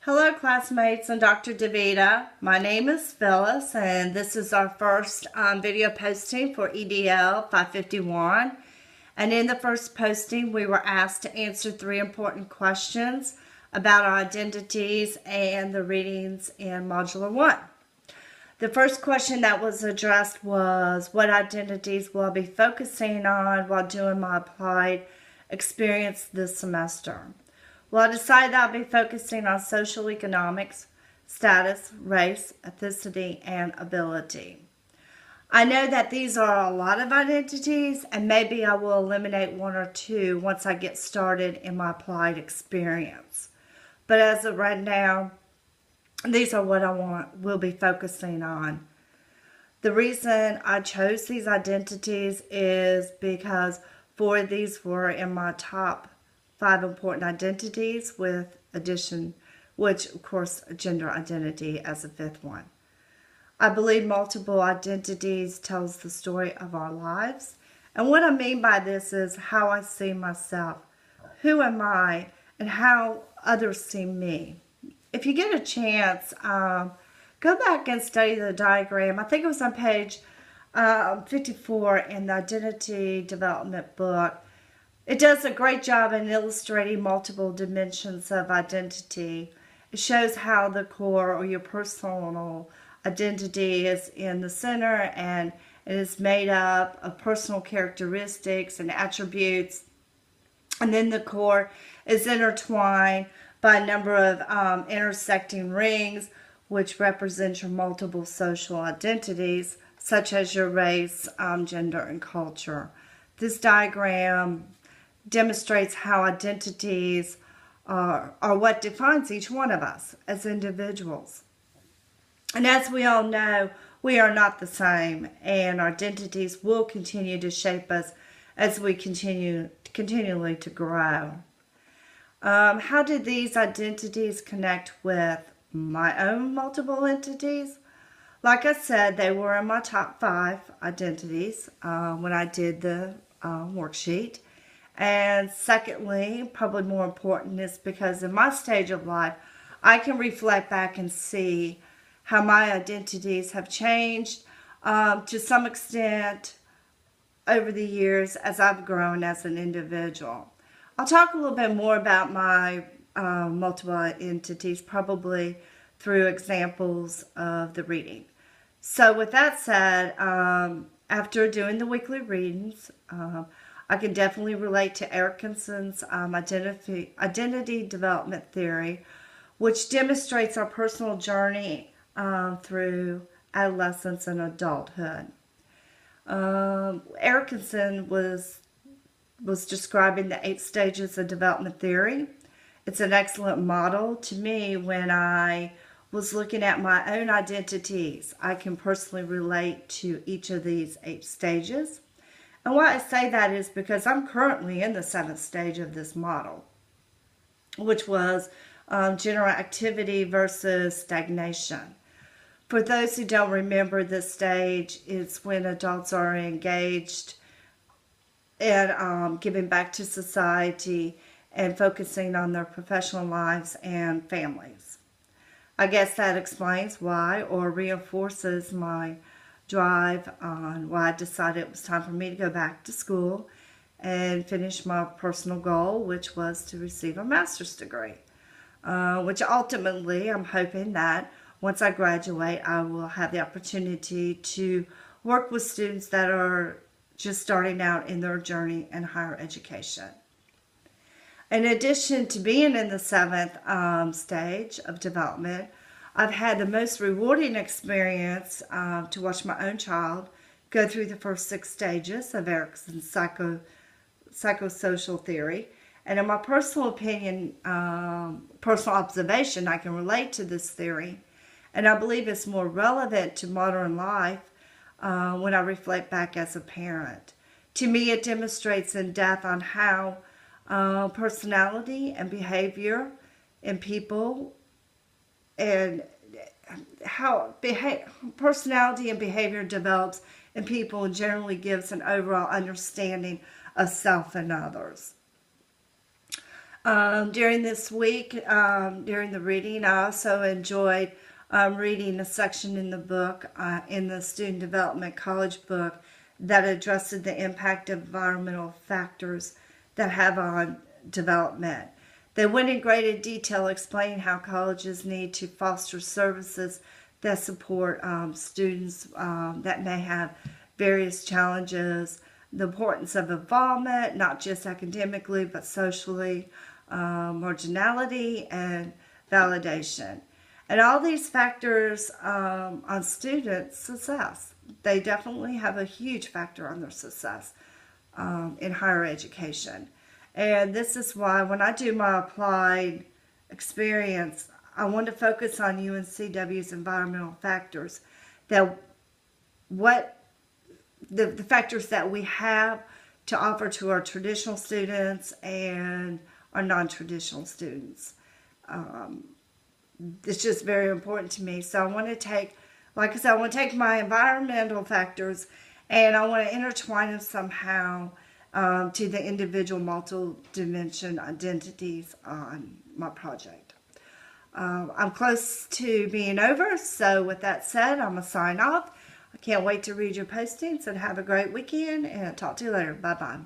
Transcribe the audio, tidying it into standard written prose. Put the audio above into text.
Hello classmates and Dr. DeVita. My name is Phyllis and this is our first video posting for EDL 551. And in the first posting we were asked to answer 3 important questions about our identities and the readings in Modular 1. The first question that was addressed was, what identities will I be focusing on while doing my applied experience this semester? Well, I decided I'll be focusing on social economics, status, race, ethnicity, and ability. I know that these are a lot of identities, and maybe I will eliminate 1 or 2 once I get started in my applied experience. But as of right now, these are what will be focusing on. The reason I chose these identities is because 4 of these were in my top 5 important identities, with addition, which of course gender identity as a 5th one. I believe multiple identities tells the story of our lives, and what I mean by this is how I see myself, who am I, and how others see me. If you get a chance, go back and study the diagram. I think it was on page 54 in the Identity Development book. It does a great job in illustrating multiple dimensions of identity. It shows how the core or your personal identity is in the center, and it is made up of personal characteristics and attributes. And then the core is intertwined by a number of intersecting rings, which represent your multiple social identities, such as your race, gender, and culture. This diagram demonstrates how identities are what defines each one of us as individuals. And as we all know, we are not the same, and our identities will continue to shape us as we continually to grow. How did these identities connect with my own multiple entities? Like I said, they were in my top 5 identities when I did the worksheet. And secondly, probably more important, is because in my stage of life, I can reflect back and see how my identities have changed to some extent over the years as I've grown as an individual. I'll talk a little bit more about my multiple entities, probably through examples of the reading. So with that said, after doing the weekly readings, I can definitely relate to Erickson's identity development theory, which demonstrates our personal journey through adolescence and adulthood. Erickson was describing the 8 stages of development theory. It's an excellent model to me when I was looking at my own identities. I can personally relate to each of these 8 stages. And why I say that is because I'm currently in the 7th stage of this model, which was general activity versus stagnation. For those who don't remember this stage, it's when adults are engaged in giving back to society and focusing on their professional lives and families. I guess that explains why, or reinforces my drive on why I decided it was time for me to go back to school and finish my personal goal, which was to receive a master's degree, which ultimately I'm hoping that once I graduate, I will have the opportunity to work with students that are just starting out in their journey in higher education. In addition to being in the 7th stage of development, I've had the most rewarding experience to watch my own child go through the first 6 stages of Erickson's psychosocial theory. And in my personal opinion, personal observation, I can relate to this theory. And I believe it's more relevant to modern life when I reflect back as a parent. To me, it demonstrates in depth on how personality and behavior in people, and how personality and behavior develops in people, and generally gives an overall understanding of self and others. During this week, during the reading, I also enjoyed reading a section in the book, in the Student Development College book, that addresses the impact of environmental factors that have on development. They went in greater detail explaining how colleges need to foster services that support students that may have various challenges, the importance of involvement, not just academically, but socially, marginality, and validation. And all these factors on students' success, they definitely have a huge factor on their success in higher education. And this is why when I do my applied experience, I want to focus on UNCW's environmental factors, that what the factors that we have to offer to our traditional students and our non-traditional students. It's just very important to me. So I want to take, like I said, I want to take my environmental factors and I want to intertwine them somehow to the individual multi-dimension identities on my project. I'm close to being over, so with that said, I'm going to sign off. I can't wait to read your postings, and have a great weekend, and talk to you later. Bye-bye.